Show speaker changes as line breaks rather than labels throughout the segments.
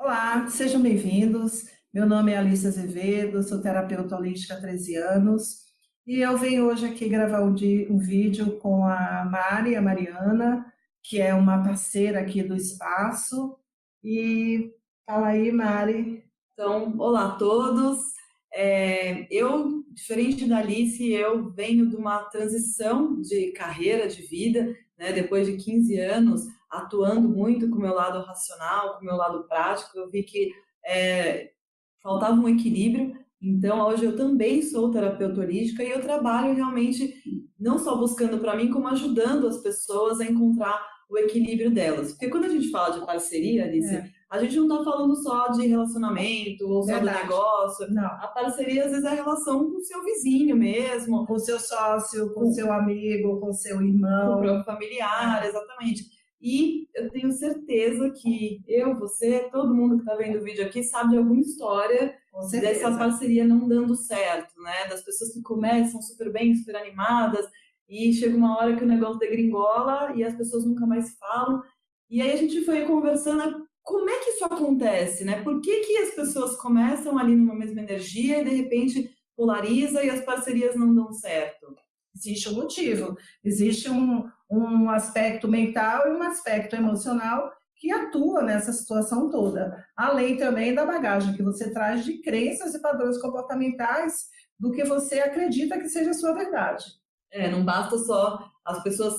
Olá, sejam bem-vindos. Meu nome é Alice Azevedo, sou terapeuta holística há 13 anos e eu venho hoje aqui gravar um vídeo com a Mariana, que é uma parceira aqui do espaço. E fala aí, Mari.
Então, olá a todos. Eu, diferente da Alice, eu venho de uma transição de carreira, de vida, né? Depois de 15 anos atuando muito com o meu lado racional, com o meu lado prático, eu vi que faltava um equilíbrio. Então, hoje eu também sou terapeuta holística e eu trabalho realmente não só buscando para mim, como ajudando as pessoas a encontrar o equilíbrio delas. Porque quando a gente fala de parceria, Alice, a gente não está falando só de relacionamento ou só do
Verdade.
negócio.
Não,
A parceria, às vezes, é a relação com o seu vizinho mesmo,
com o seu sócio, com o seu amigo, com o seu irmão.
com o próprio familiar, exatamente. E eu tenho certeza que eu, você, todo mundo que está vendo o vídeo aqui sabe de alguma história
Com certeza.
dessa parceria não dando certo, né? Das pessoas que começam super bem, super animadas, e chega uma hora que o negócio degringola e as pessoas nunca mais se falam. E aí a gente foi conversando, como é que isso acontece, né? Por que que as pessoas começam ali numa mesma energia e de repente polariza e as parcerias não dão certo?
Existe um motivo, existe um aspecto mental e um aspecto emocional que atua nessa situação toda, além também da bagagem que você traz de crenças e padrões comportamentais do que você acredita que seja a sua verdade.
Não basta só as pessoas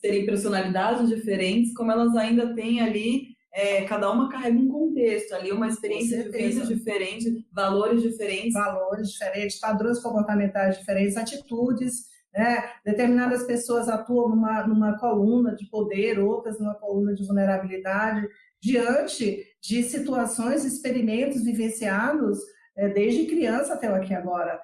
terem personalidades diferentes, como elas ainda têm ali, cada uma carrega um contexto ali, uma experiência de vida diferente, valores diferentes,
padrões comportamentais diferentes, atitudes, né? Determinadas pessoas atuam numa coluna de poder, outras numa coluna de vulnerabilidade, diante de situações, experimentos vivenciados desde criança até aqui agora.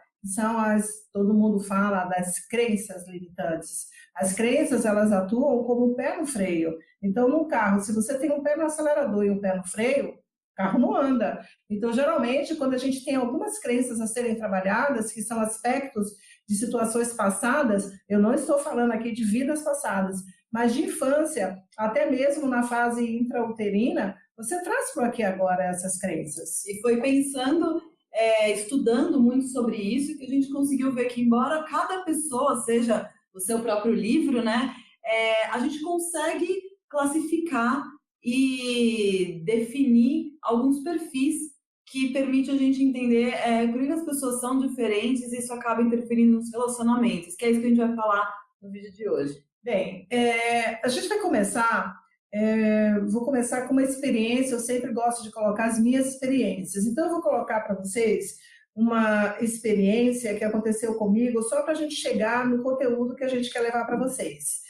Todo mundo fala das crenças limitantes. As crenças, elas atuam como um pé no freio. Então, num carro, se você tem um pé no acelerador e um pé no freio, o carro não anda. Então, geralmente, quando a gente tem algumas crenças a serem trabalhadas, que são aspectos de situações passadas, eu não estou falando aqui de vidas passadas, mas de infância, até mesmo na fase intrauterina, você traz para aqui agora essas crenças.
E foi pensando, estudando muito sobre isso, que a gente conseguiu ver que, embora cada pessoa seja o seu próprio livro, né, a gente consegue classificar e definir alguns perfis que permite a gente entender por que as pessoas são diferentes e isso acaba interferindo nos relacionamentos, que é isso que a gente vai falar no vídeo de hoje.
Bem, a gente vai começar, vou começar com uma experiência, eu sempre gosto de colocar as minhas experiências, então eu vou colocar para vocês uma experiência que aconteceu comigo, só para a gente chegar no conteúdo que a gente quer levar para vocês.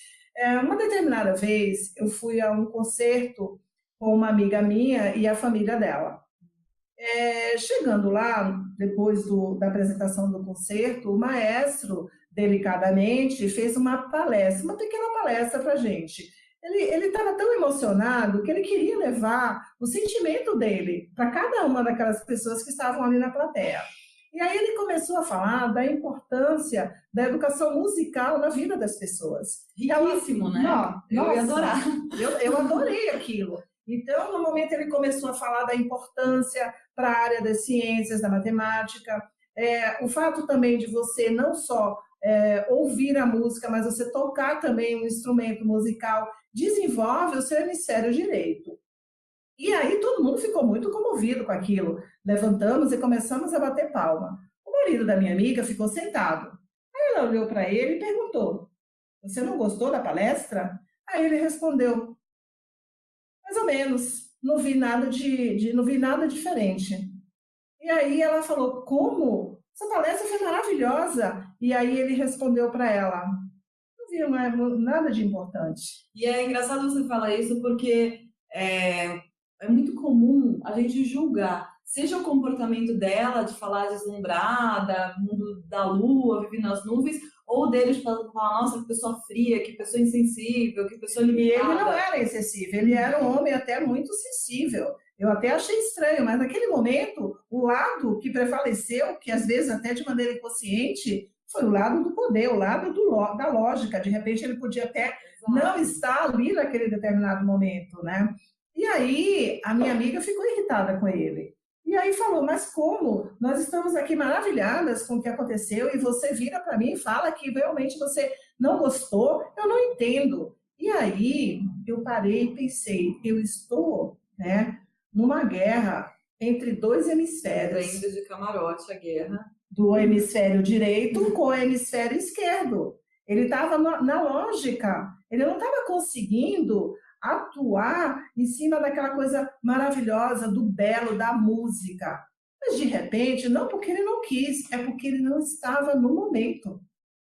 Uma determinada vez, eu fui a um concerto com uma amiga minha e a família dela. Chegando lá, depois da apresentação do concerto, o maestro, delicadamente, fez uma palestra, uma pequena palestra para a gente. Ele estava tão emocionado que ele queria levar o sentimento dele para cada uma daquelas pessoas que estavam ali na plateia. E aí ele começou a falar da importância da educação musical na vida das pessoas.
Riquíssimo, né?
Eu ia
adorar.
Eu adorei aquilo. Então, no momento, ele começou a falar da importância para a área das ciências, da matemática, o fato também de você não só ouvir a música, mas você tocar também um instrumento musical, desenvolve o seu hemisfério direito. E aí todo mundo ficou muito comovido com aquilo. Levantamos e começamos a bater palma. O marido da minha amiga ficou sentado. Aí ela olhou para ele e perguntou: "Você não gostou da palestra?" Aí ele respondeu: "Mais ou menos, não vi nada diferente." E aí ela falou: "Como? Essa palestra foi maravilhosa." E aí ele respondeu para ela: "Não vi nada de importante."
E é engraçado você falar isso porque é muito comum a gente julgar, seja o comportamento dela de falar deslumbrada, mundo da lua, vive nas nuvens, ou dele de falar, nossa, que pessoa fria, que pessoa insensível, que pessoa limitada.
E ele não era excessivo, ele era um homem até muito sensível. Eu até achei estranho, mas naquele momento, o lado que prevaleceu, que às vezes até de maneira inconsciente, foi o lado do poder, o lado da lógica. De repente ele podia até não estar ali naquele determinado momento, né? E aí a minha amiga ficou irritada com ele. E aí falou, mas como? Nós estamos aqui maravilhadas com o que aconteceu e você vira para mim e fala que realmente você não gostou, eu não entendo. E aí eu parei e pensei, eu estou, né, numa guerra entre dois hemisférios.
Vendo de camarote a guerra.
Do hemisfério direito com o hemisfério esquerdo. Ele estava na lógica, ele não estava conseguindo atuar em cima daquela coisa maravilhosa, do belo, da música. Mas, de repente, não porque ele não quis, é porque ele não estava no momento.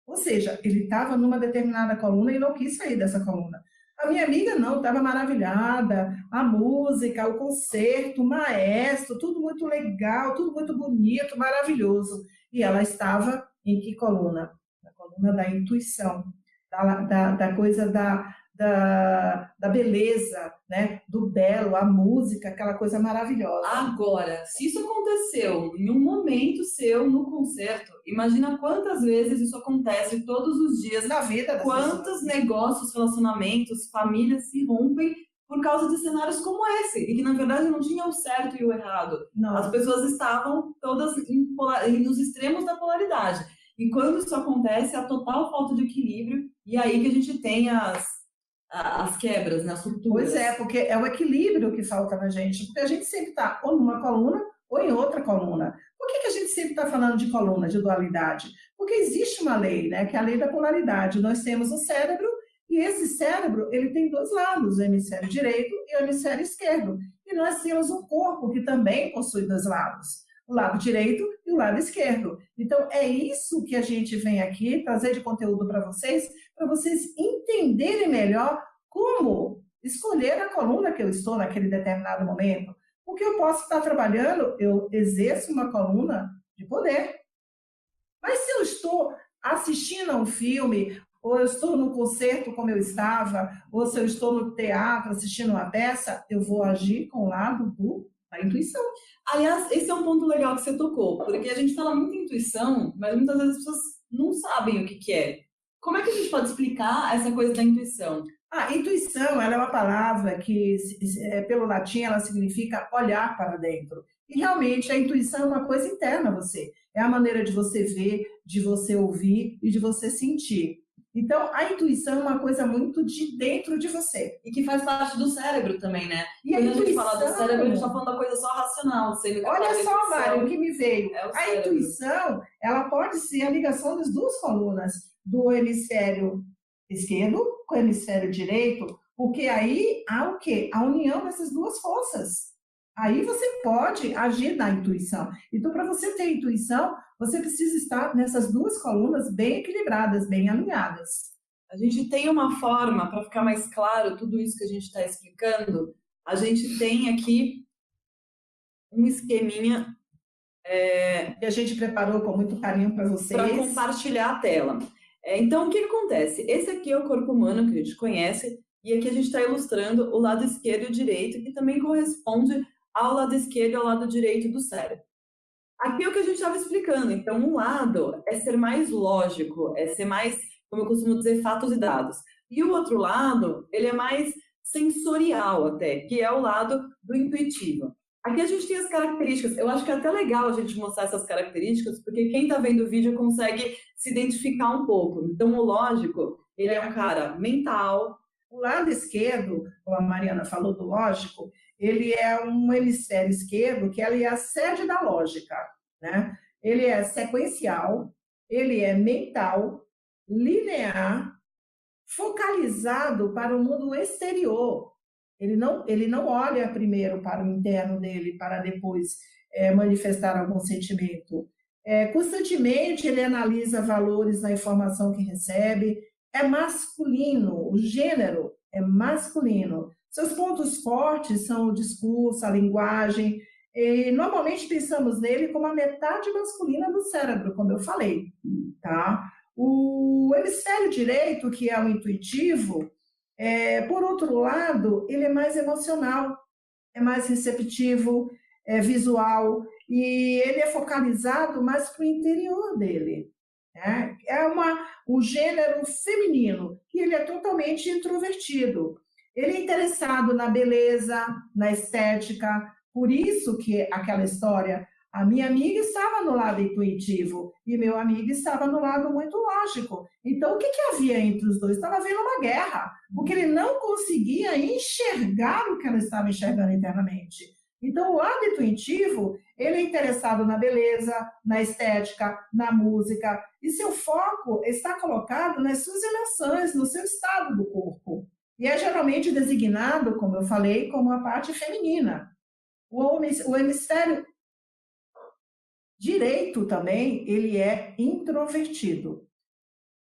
Ou seja, ele estava numa determinada coluna e não quis sair dessa coluna. A minha amiga não, estava maravilhada, a música, o concerto, o maestro, tudo muito legal, tudo muito bonito, maravilhoso. E ela estava em que coluna? Na coluna da intuição, da coisa da beleza, né? Do belo, a música, aquela coisa maravilhosa.
Agora, se isso aconteceu em um momento seu no concerto, imagina quantas vezes isso acontece todos os dias.
Na vida das pessoas.
Quantos negócios, relacionamentos, famílias se rompem por causa de cenários como esse, e que na verdade não tinha o certo e o errado.
Não.
As pessoas estavam todas nos extremos da polaridade. E quando isso acontece, a total falta de equilíbrio, e aí que a gente tem as quebras, né, as rupturas.
Pois é, porque é o equilíbrio que falta na gente, porque a gente sempre está ou numa coluna ou em outra coluna. Por que a gente sempre está falando de coluna, de dualidade? Porque existe uma lei, né, que é a lei da polaridade. Nós temos o cérebro, e esse cérebro ele tem dois lados, o hemisfério direito e o hemisfério esquerdo. E nós temos um corpo que também possui dois lados, o lado direito e o lado esquerdo. Então, é isso que a gente vem aqui trazer de conteúdo para vocês entenderem melhor como escolher a coluna que eu estou naquele determinado momento. Porque eu posso estar trabalhando, eu exerço uma coluna de poder. Mas se eu estou assistindo a um filme, ou eu estou num concerto como eu estava, ou se eu estou no teatro assistindo uma peça, eu vou agir com o lado da intuição.
Aliás, esse é um ponto legal que você tocou, porque a gente fala muito em intuição, mas muitas vezes as pessoas não sabem o que é. Como é que a gente pode explicar essa coisa da intuição?
A intuição, ela é uma palavra que, pelo latim, ela significa olhar para dentro. E realmente a intuição é uma coisa interna a você. É a maneira de você ver, de você ouvir e de você sentir. Então, a intuição é uma coisa muito de dentro de você.
E que faz parte do cérebro também, né?
E
quando
a
gente fala do cérebro, a gente está falando da coisa só racional.
Olha só, Mário, o que me veio. A intuição, ela pode ser a ligação das duas colunas, do hemisfério esquerdo com o hemisfério direito, porque aí há o quê? A união dessas duas forças. Aí você pode agir na intuição. Então, para você ter intuição, você precisa estar nessas duas colunas bem equilibradas, bem alinhadas.
A gente tem uma forma, para ficar mais claro tudo isso que a gente está explicando, a gente tem aqui um esqueminha
que a gente preparou com muito carinho para vocês.
Para compartilhar a tela. Então, o que acontece? Esse aqui é o corpo humano que a gente conhece, e aqui a gente está ilustrando o lado esquerdo e o direito, que também corresponde ao lado esquerdo e ao lado direito do cérebro. Aqui é o que a gente estava explicando. Então, um lado é ser mais lógico, é ser mais, como eu costumo dizer, fatos e dados. E o outro lado, ele é mais sensorial até, que é o lado do intuitivo. Aqui a gente tem as características. Eu acho que é até legal a gente mostrar essas características, porque quem está vendo o vídeo consegue se identificar um pouco. Então, o lógico, ele é um cara mental.
O lado esquerdo, como a Mariana falou do lógico, ele é um hemisfério esquerdo que ele é a sede da lógica, né? Ele é sequencial, ele é mental, linear, focalizado para o mundo exterior. Ele não olha primeiro para o interno dele, para depois manifestar algum sentimento. Constantemente ele analisa valores na informação que recebe. É masculino, o gênero é masculino. Seus pontos fortes são o discurso, a linguagem, e normalmente pensamos nele como a metade masculina do cérebro, como eu falei, tá? O hemisfério direito, que é o intuitivo, por outro lado, ele é mais emocional, é mais receptivo, é visual, e ele é focalizado mais para o interior dele. Né? É o gênero feminino, que ele é totalmente introvertido. Ele é interessado na beleza, na estética, por isso que aquela história, a minha amiga estava no lado intuitivo e meu amigo estava no lado muito lógico. Então, o que havia entre os dois? Estava havendo uma guerra, porque ele não conseguia enxergar o que ela estava enxergando internamente. Então, o lado intuitivo, ele é interessado na beleza, na estética, na música, e seu foco está colocado nas suas emoções, no seu estado do corpo. E é geralmente designado, como eu falei, como a parte feminina. O hemisfério direito também, ele é introvertido.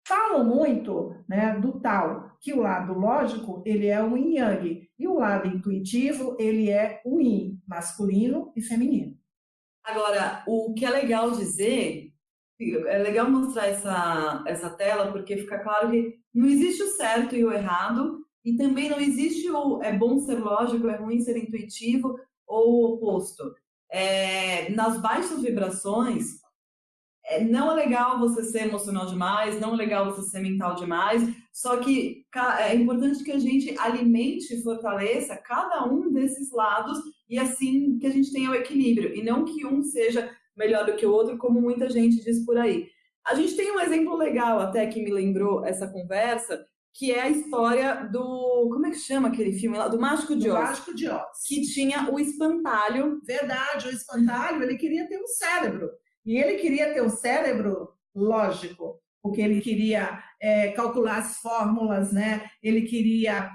Falam muito, né, do tal, que o lado lógico, ele é o yin yang, e o lado intuitivo, ele é o yin, masculino e feminino.
Agora, o que é legal dizer, é legal mostrar essa tela, porque fica claro que não existe o certo e o errado, e também não existe o é bom ser lógico, é ruim ser intuitivo, ou o oposto. Nas baixas vibrações, não é legal você ser emocional demais, não é legal você ser mental demais, só que é importante que a gente alimente e fortaleça cada um desses lados e assim que a gente tenha o equilíbrio, e não que um seja melhor do que o outro, como muita gente diz por aí. A gente tem um exemplo legal até que me lembrou essa conversa, que é a história do... Como é que chama aquele filme lá? Do Mágico de Oz.
Do Mágico de Oz.
Que tinha o espantalho.
Verdade, o espantalho, ele queria ter um cérebro. E ele queria ter um cérebro lógico, porque ele queria calcular as fórmulas, né? Ele queria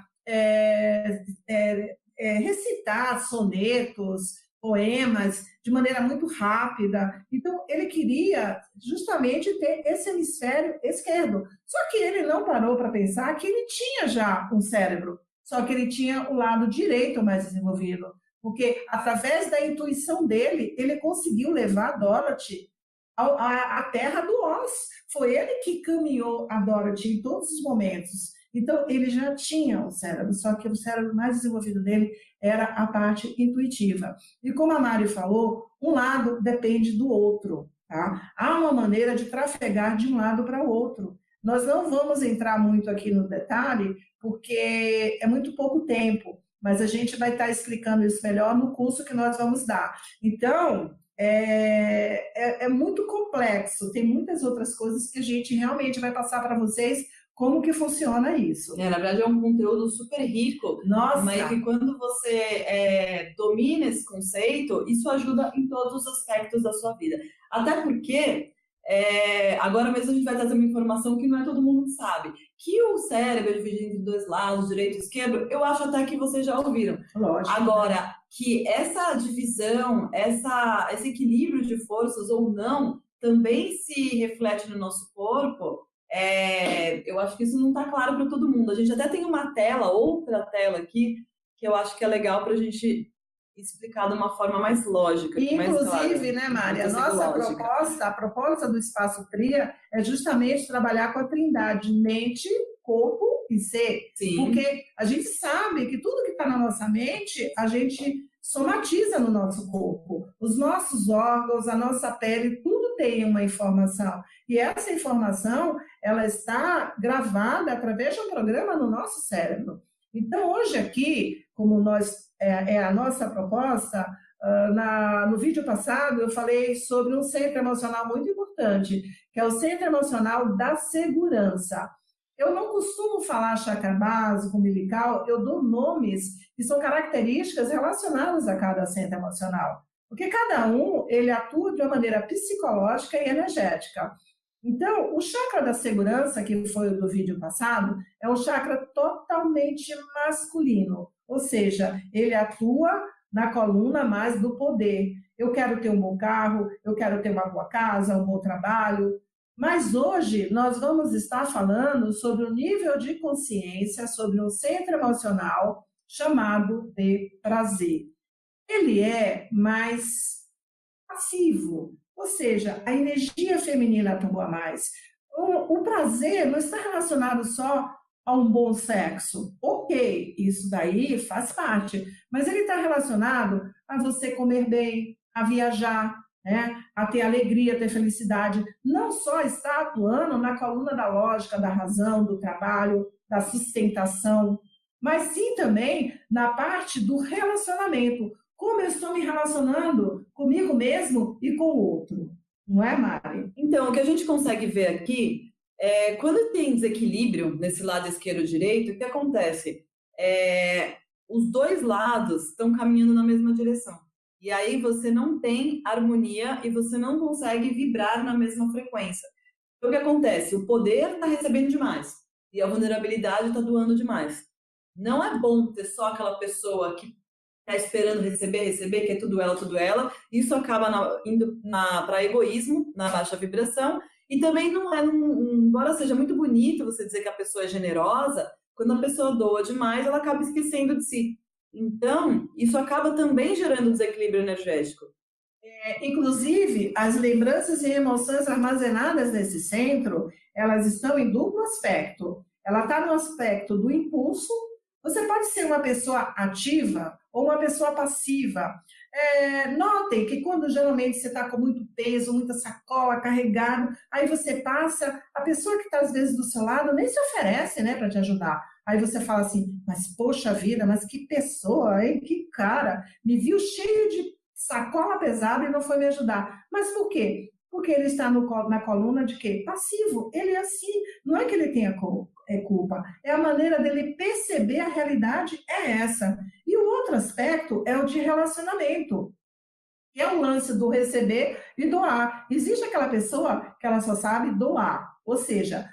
recitar sonetos, poemas, de maneira muito rápida. Então, ele queria justamente ter esse hemisfério esquerdo. Só que ele não parou para pensar que ele tinha já um cérebro, só que ele tinha o lado direito mais desenvolvido. Porque, através da intuição dele, ele conseguiu levar a Dorothy à terra do Oz. Foi ele que caminhou a Dorothy em todos os momentos. Então, ele já tinha um cérebro, só que o cérebro mais desenvolvido dele era a parte intuitiva. E como a Mari falou, um lado depende do outro. Tá? Há uma maneira de trafegar de um lado para o outro. Nós não vamos entrar muito aqui no detalhe, porque é muito pouco tempo, mas a gente vai estar explicando isso melhor no curso que nós vamos dar. Então, é muito complexo, tem muitas outras coisas que a gente realmente vai passar para vocês como que funciona isso.
Na verdade, é um conteúdo super rico.
Nossa!
Mas que quando você domina esse conceito, isso ajuda em todos os aspectos da sua vida. Até porque, agora mesmo a gente vai trazer uma informação que não é todo mundo que sabe. Que o cérebro é dividido entre dois lados, direito e esquerdo, eu acho até que vocês já ouviram.
Lógico.
Agora, que essa divisão, esse equilíbrio de forças ou não, também se reflete no nosso corpo, eu acho que isso não está claro para todo mundo. A gente até tem uma tela, outra tela aqui, que eu acho que é legal para a gente explicar de uma forma mais lógica.
E,
mais
inclusive,
clara,
né, Mari, a proposta do Espaço Tria é justamente trabalhar com a trindade mente, corpo e ser.
Sim.
Porque a gente sabe que tudo que está na nossa mente, a gente somatiza no nosso corpo. Os nossos órgãos, a nossa pele, tudo tem uma informação. E essa informação, ela está gravada através de um programa no nosso cérebro. Então, hoje aqui, como é a nossa proposta, no vídeo passado eu falei sobre um centro emocional muito importante, que é o Centro Emocional da Segurança. Eu não costumo falar chakra básico, umbilical, eu dou nomes que são características relacionadas a cada centro emocional. Porque cada um, ele atua de uma maneira psicológica e energética. Então, o chakra da segurança, que foi o do vídeo passado, é um chakra totalmente masculino. Ou seja, ele atua na coluna mais do poder. Eu quero ter um bom carro, eu quero ter uma boa casa, um bom trabalho. Mas hoje nós vamos estar falando sobre o nível de consciência, sobre um centro emocional chamado de prazer. Ele é mais passivo, ou seja, a energia feminina atua mais. O prazer não está relacionado só a um bom sexo. Ok, isso daí faz parte, mas ele está relacionado a você comer bem, a viajar, né? A ter alegria, a ter felicidade. Não só está atuando na coluna da lógica, da razão, do trabalho, da sustentação. mas sim também na parte do relacionamento. Como eu estou me relacionando comigo mesmo e com o outro. Não é, Mari?
Então, o que a gente consegue ver aqui é quando tem desequilíbrio nesse lado esquerdo e direito, o que acontece? Os dois lados estão caminhando na mesma direção. E aí você não tem harmonia e você não consegue vibrar na mesma frequência. Então, o que acontece? O poder está recebendo demais e a vulnerabilidade está doando demais. Não é bom ter só aquela pessoa que está esperando receber, que é tudo ela. Isso acaba indo para egoísmo, na baixa vibração. E também não é, embora seja muito bonito você dizer que a pessoa é generosa, quando a pessoa doa demais, ela acaba esquecendo de si. Então, isso acaba também gerando desequilíbrio energético.
Inclusive, as lembranças e emoções armazenadas nesse centro, elas estão em duplo aspecto. Ela está no aspecto do impulso. Você pode ser uma pessoa ativa ou uma pessoa passiva. Notem que quando geralmente você está com muito peso, muita sacola, carregado, aí você passa, a pessoa que está às vezes do seu lado nem se oferece, né, para te ajudar. Aí você fala assim, mas poxa vida, mas que pessoa, hein? Que cara, me viu cheio de sacola pesada e não foi me ajudar. Mas por quê? Porque ele está na coluna de quê? Passivo. Ele é assim. Não é que ele tenha culpa. É a maneira dele perceber a realidade é essa. E o outro aspecto é o de relacionamento. Que é o lance do receber e doar. Existe aquela pessoa que ela só sabe doar. Ou seja,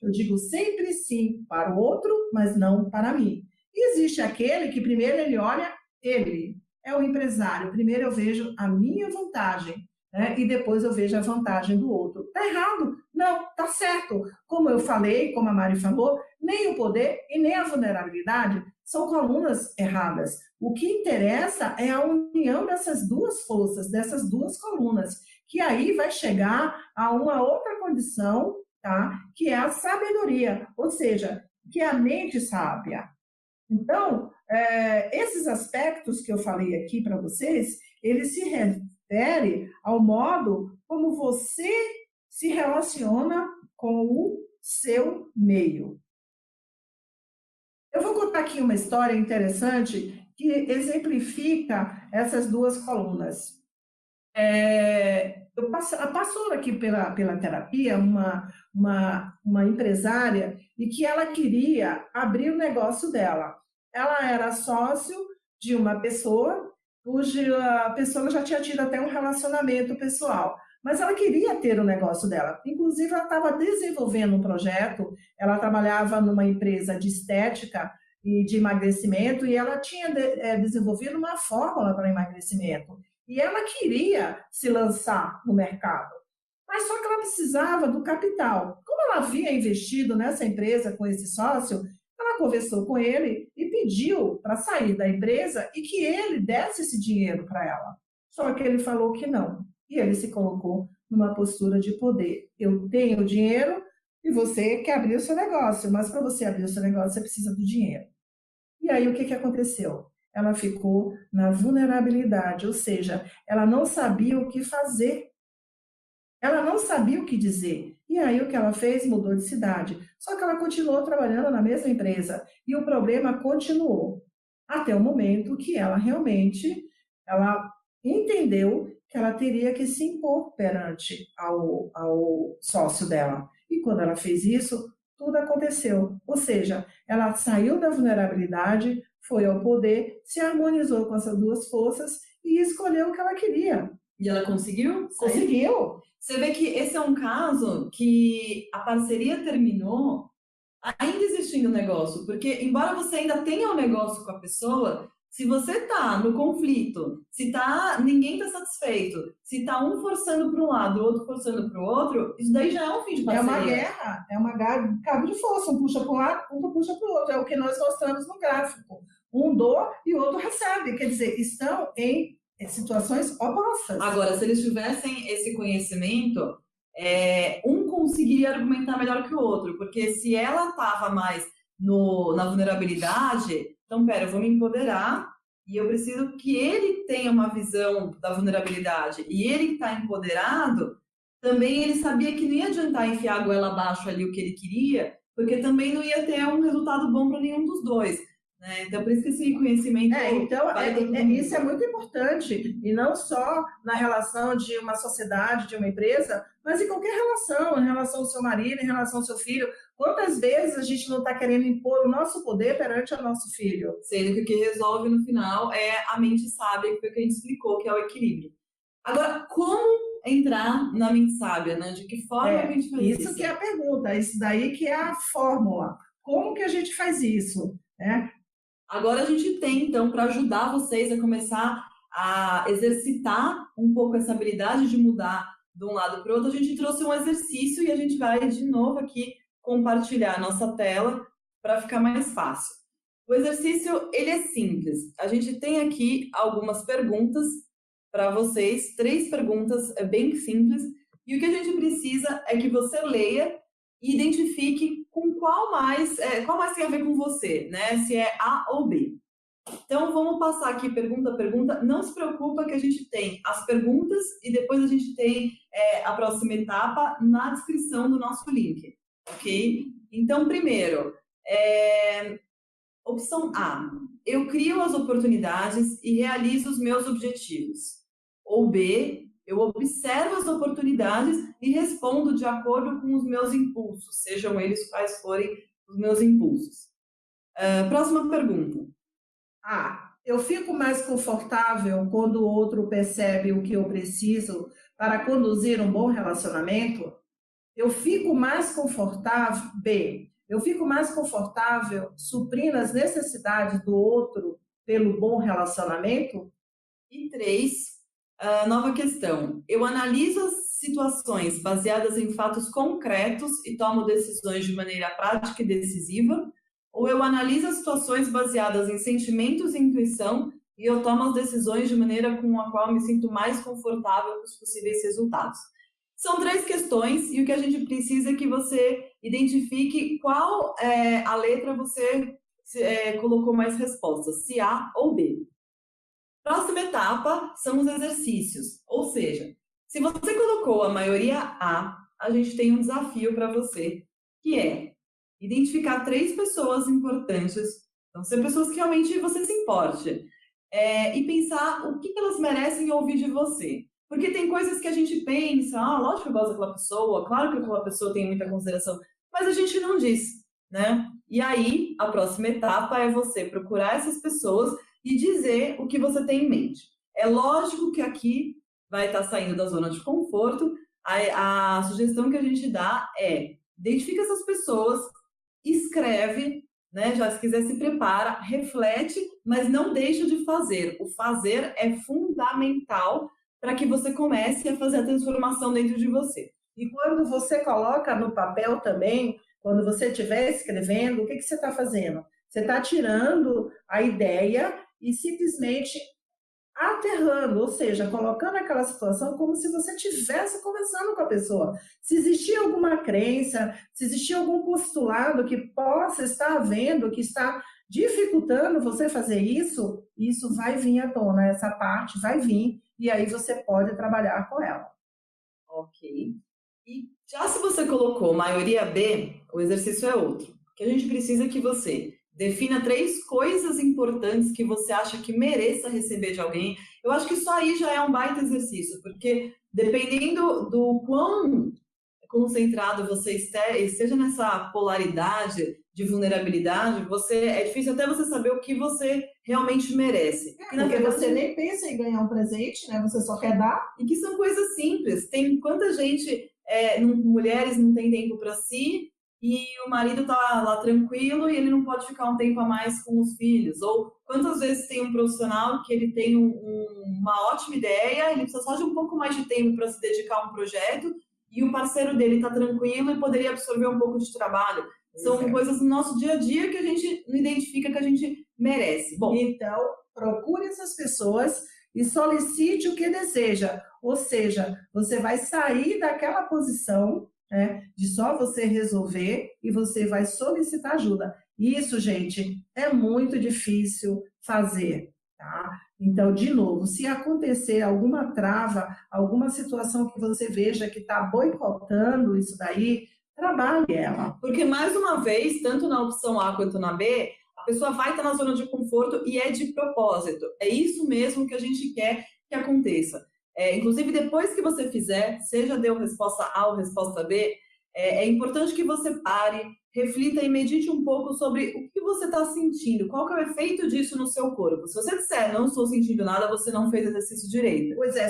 eu digo sempre sim para o outro, mas não para mim. E existe aquele que primeiro ele olha ele. É o empresário. Primeiro eu vejo a minha vantagem, né? E depois eu vejo a vantagem do outro. Tá errado? Não, tá certo. Como eu falei, como a Mari falou, nem o poder e nem a vulnerabilidade são colunas erradas. O que interessa é a união dessas duas forças, dessas duas colunas, que aí vai chegar a uma outra condição, tá? Que é a sabedoria, ou seja, que é a mente sábia. Então, esses aspectos que eu falei aqui para vocês, eles se referem ao modo como você se relaciona com o seu meio. Eu vou contar aqui uma história interessante que exemplifica essas duas colunas. Passou aqui pela terapia uma empresária e que ela queria abrir o negócio dela. Ela era sócio de uma pessoa cuja pessoa já tinha tido até um relacionamento pessoal, mas ela queria ter o negócio dela. Inclusive, ela estava desenvolvendo um projeto, ela trabalhava numa empresa de estética e de emagrecimento e ela tinha desenvolvido uma fórmula para emagrecimento. E ela queria se lançar no mercado, mas só que ela precisava do capital. Como ela havia investido nessa empresa com esse sócio, ela conversou com ele e pediu para sair da empresa e que ele desse esse dinheiro para ela. Só que ele falou que não. E ele se colocou numa postura de poder. Eu tenho dinheiro e você quer abrir o seu negócio, mas para você abrir o seu negócio você precisa do dinheiro. E aí o que aconteceu? Ela ficou na vulnerabilidade, ou seja, ela não sabia o que fazer. Ela não sabia o que dizer. E aí o que ela fez? Mudou de cidade. Só que ela continuou trabalhando na mesma empresa. E o problema continuou. Até o momento que ela realmente entendeu que ela teria que se impor perante ao sócio dela. E quando ela fez isso, tudo aconteceu. Ou seja, ela saiu da vulnerabilidade, foi ao poder, se harmonizou com essas duas forças e escolheu o que ela queria.
E ela conseguiu?
Conseguiu.
Você vê que esse é um caso que a parceria terminou ainda existindo o negócio, porque embora você ainda tenha o negócio com a pessoa, se você tá no conflito, ninguém tá satisfeito, se tá um forçando para um lado, o outro forçando para o outro, isso daí já é um fim de parceria.
É uma guerra, é uma cabo de força, um puxa para um lado, outro puxa para o outro, é o que nós mostramos no gráfico. Um doa e o outro recebe, quer dizer, estão em situações opostas.
Agora, se eles tivessem esse conhecimento, um conseguiria argumentar melhor que o outro, porque se ela estava mais na vulnerabilidade, então, eu vou me empoderar e eu preciso que ele tenha uma visão da vulnerabilidade. E ele que está empoderado, também ele sabia que não ia adiantar enfiar a goela abaixo ali o que ele queria, porque também não ia ter um resultado bom para nenhum dos dois, né? Então, por isso que esse conhecimento
isso é muito importante, e não só na relação de uma sociedade, de uma empresa, mas em qualquer relação, em relação ao seu marido, em relação ao seu filho. Quantas vezes a gente não está querendo impor o nosso poder perante o nosso filho?
Sendo que o que resolve no final é a mente sábia, que foi o que a gente explicou, que é o equilíbrio. Agora, como entrar na mente sábia, né? De que forma que a gente faz isso?
Isso que é a pergunta, isso daí que é a fórmula. Como que a gente faz isso, né?
Agora a gente tem, então, para ajudar vocês a começar a exercitar um pouco essa habilidade de mudar de um lado para o outro, a gente trouxe um exercício e a gente vai de novo aqui compartilhar a nossa tela para ficar mais fácil. O exercício, ele é simples. A gente tem aqui algumas perguntas para vocês, 3 perguntas, é bem simples, e o que a gente precisa é que você leia e identifique com qual mais tem a ver com você, né? Se é A ou B. Então, vamos passar aqui pergunta a pergunta. Não se preocupa que a gente tem as perguntas e depois a gente tem a próxima etapa na descrição do nosso link, ok? Então, primeiro, opção A. Eu crio as oportunidades e realizo os meus objetivos. Ou B. Eu observo as oportunidades e respondo de acordo com os meus impulsos, sejam eles quais forem os meus impulsos. Próxima pergunta.
Eu fico mais confortável quando o outro percebe o que eu preciso para conduzir um bom relacionamento? Eu fico mais confortável, B. Eu fico mais confortável suprindo as necessidades do outro pelo bom relacionamento?
E 3. Nova questão. Eu analiso as situações baseadas em fatos concretos e tomo decisões de maneira prática e decisiva, ou eu analiso as situações baseadas em sentimentos e intuição e eu tomo as decisões de maneira com a qual eu me sinto mais confortável com os possíveis resultados. São 3 questões e o que a gente precisa é que você identifique qual a letra você colocou mais respostas, se A ou B. Próxima etapa são os exercícios, ou seja, se você colocou a maioria a gente tem um desafio para você, que é identificar 3 pessoas importantes, então ser pessoas que realmente você se importe, e pensar o que elas merecem ouvir de você. Porque tem coisas que a gente pensa, lógico que eu gosto daquela pessoa, claro que aquela pessoa tem muita consideração, mas a gente não diz, né? E aí, a próxima etapa é você procurar essas pessoas e dizer o que você tem em mente. É lógico que aqui vai estar saindo da zona de conforto. A sugestão que a gente dá é identifica essas pessoas, escreve, né? Já se quiser se prepara, reflete, mas não deixa de fazer. O fazer é fundamental para que você comece a fazer a transformação dentro de você.
E quando você coloca no papel também, quando você estiver escrevendo, o que você está fazendo? Você está tirando a ideia e simplesmente aterrando, ou seja, colocando aquela situação como se você estivesse conversando com a pessoa. Se existir alguma crença, se existir algum postulado que possa estar havendo, que está dificultando você fazer isso, isso vai vir à tona, essa parte vai vir, e aí você pode trabalhar com ela.
Ok. E já se você colocou maioria B, o exercício é outro. Que a gente precisa que você defina 3 coisas importantes que você acha que mereça receber de alguém. Eu acho que isso aí já é um baita exercício, porque dependendo do quão concentrado você esteja nessa polaridade de vulnerabilidade, é difícil até você saber o que você realmente merece.
Porque você nem pensa em ganhar um presente, né? Você só quer dar.
E que são coisas simples. Tem quanta gente, mulheres não tem tempo para si, e o marido tá lá tranquilo e ele não pode ficar um tempo a mais com os filhos. Ou quantas vezes tem um profissional que ele tem uma ótima ideia, ele precisa só de um pouco mais de tempo para se dedicar a um projeto, e o parceiro dele está tranquilo e poderia absorver um pouco de trabalho. São coisas no nosso dia a dia que a gente não identifica que a gente merece.
Bom, então, procure essas pessoas e solicite o que deseja. Ou seja, você vai sair daquela posição, né, de só você resolver e você vai solicitar ajuda. Isso, gente, é muito difícil fazer, tá? Então, de novo, se acontecer alguma trava, alguma situação que você veja que está boicotando isso daí, trabalhe ela.
Porque, mais uma vez, tanto na opção A quanto na B, a pessoa vai estar na zona de conforto e é de propósito. É isso mesmo que a gente quer que aconteça. Inclusive, depois que você fizer, seja deu resposta A ou resposta B, é importante que você pare, reflita e medite um pouco sobre o que você está sentindo, qual que é o efeito disso no seu corpo. Se você disser, não estou sentindo nada, você não fez exercício direito.
Pois é,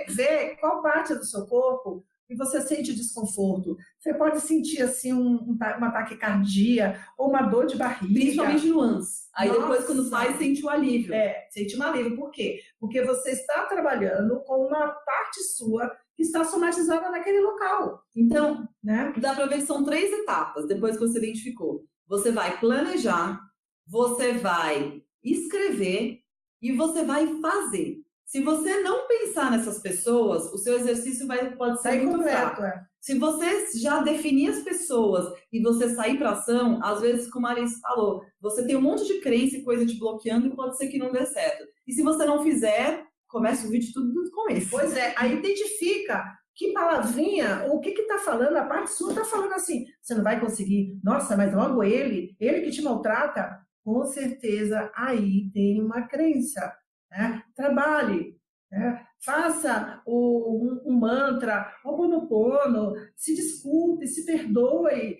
vê qual parte do seu corpo que você sente desconforto. Você pode sentir assim uma taquicardia ou uma dor de barriga.
Principalmente no ânus. Aí
Nossa.
Depois, quando faz, sente o alívio.
Sente um alívio. Por quê? Porque você está trabalhando com uma parte sua que está somatizada naquele local.
Então,
né?
Dá para ver que são 3 etapas depois que você identificou. Você vai planejar, você vai escrever e você vai fazer. Se você não pensar nessas pessoas, o seu exercício pode ser muito fraco. Se você já definir as pessoas e você sair para ação, às vezes, como a Alice falou, você tem um monte de crença e coisa te bloqueando e pode ser que não dê certo. E se você não fizer, começa o vídeo tudo do começo.
Pois é, aí identifica que palavrinha, ou o que está falando, a parte sua está falando assim, você não vai conseguir, nossa, mas logo ele que te maltrata, com certeza aí tem uma crença. Né? Trabalhe, né? Faça um mantra, Ho'oponopono, se desculpe, se perdoe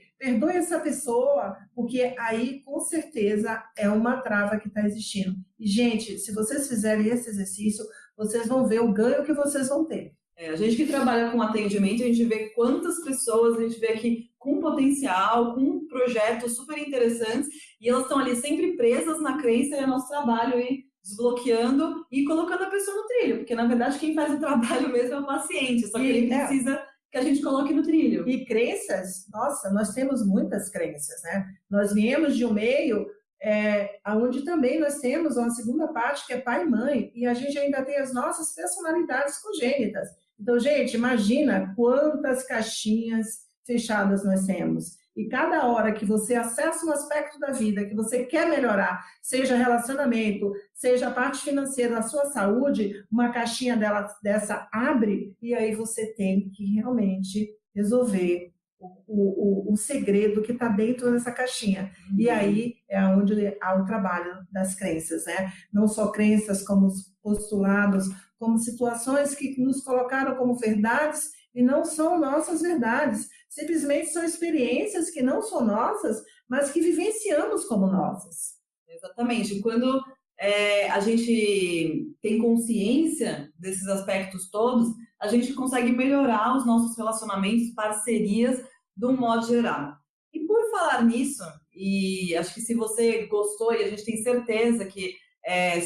essa pessoa, porque aí com certeza é uma trava que está existindo. E, gente, se vocês fizerem esse exercício, vocês vão ver o ganho que vocês vão ter.
A gente que trabalha com atendimento, a gente vê quantas pessoas a gente vê aqui com potencial, com projetos super interessantes, e elas estão ali sempre presas na crença, e é nosso trabalho ir desbloqueando e colocando a pessoa no trilho, porque na verdade quem faz o trabalho mesmo é o paciente, só que ele precisa que a gente coloque no trilho.
E crenças, nossa, nós temos muitas crenças, né? Nós viemos de um meio onde também nós temos uma segunda parte que é pai e mãe, e a gente ainda tem as nossas personalidades congênitas. Então, gente, imagina quantas caixinhas fechadas nós temos. E cada hora que você acessa um aspecto da vida que você quer melhorar, seja relacionamento, seja a parte financeira, a sua saúde, uma caixinha dessa abre, e aí você tem que realmente resolver o segredo que está dentro dessa caixinha. E aí é onde há o trabalho das crenças, né? Não só crenças como postulados, como situações que nos colocaram como verdades e não são nossas verdades. Simplesmente são experiências que não são nossas, mas que vivenciamos como nossas.
Exatamente. Quando a gente tem consciência desses aspectos todos, a gente consegue melhorar os nossos relacionamentos, parcerias, de um modo geral. E por falar nisso, e acho que se você gostou, e a gente tem certeza que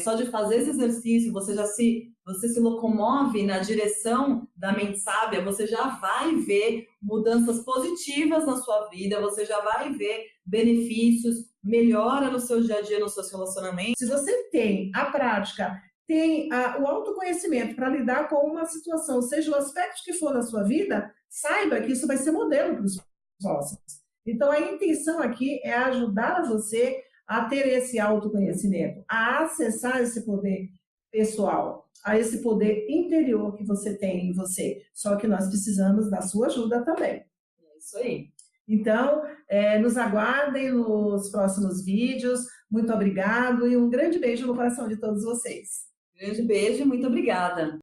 só de fazer esse exercício, você se locomove na direção da mente sábia, você já vai ver mudanças positivas na sua vida, você já vai ver benefícios, melhora no seu dia a dia, nos seus relacionamentos.
Se você tem a prática, tem o autoconhecimento para lidar com uma situação, seja o aspecto que for na sua vida, saiba que isso vai ser modelo para os próximos. Então, a intenção aqui é ajudar você a ter esse autoconhecimento, a acessar esse poder pessoal, a esse poder interior que você tem em você. Só que nós precisamos da sua ajuda também.
É isso aí.
Então, nos aguardem nos próximos vídeos. Muito obrigado e um grande beijo no coração de todos vocês.
Grande beijo e muito obrigada.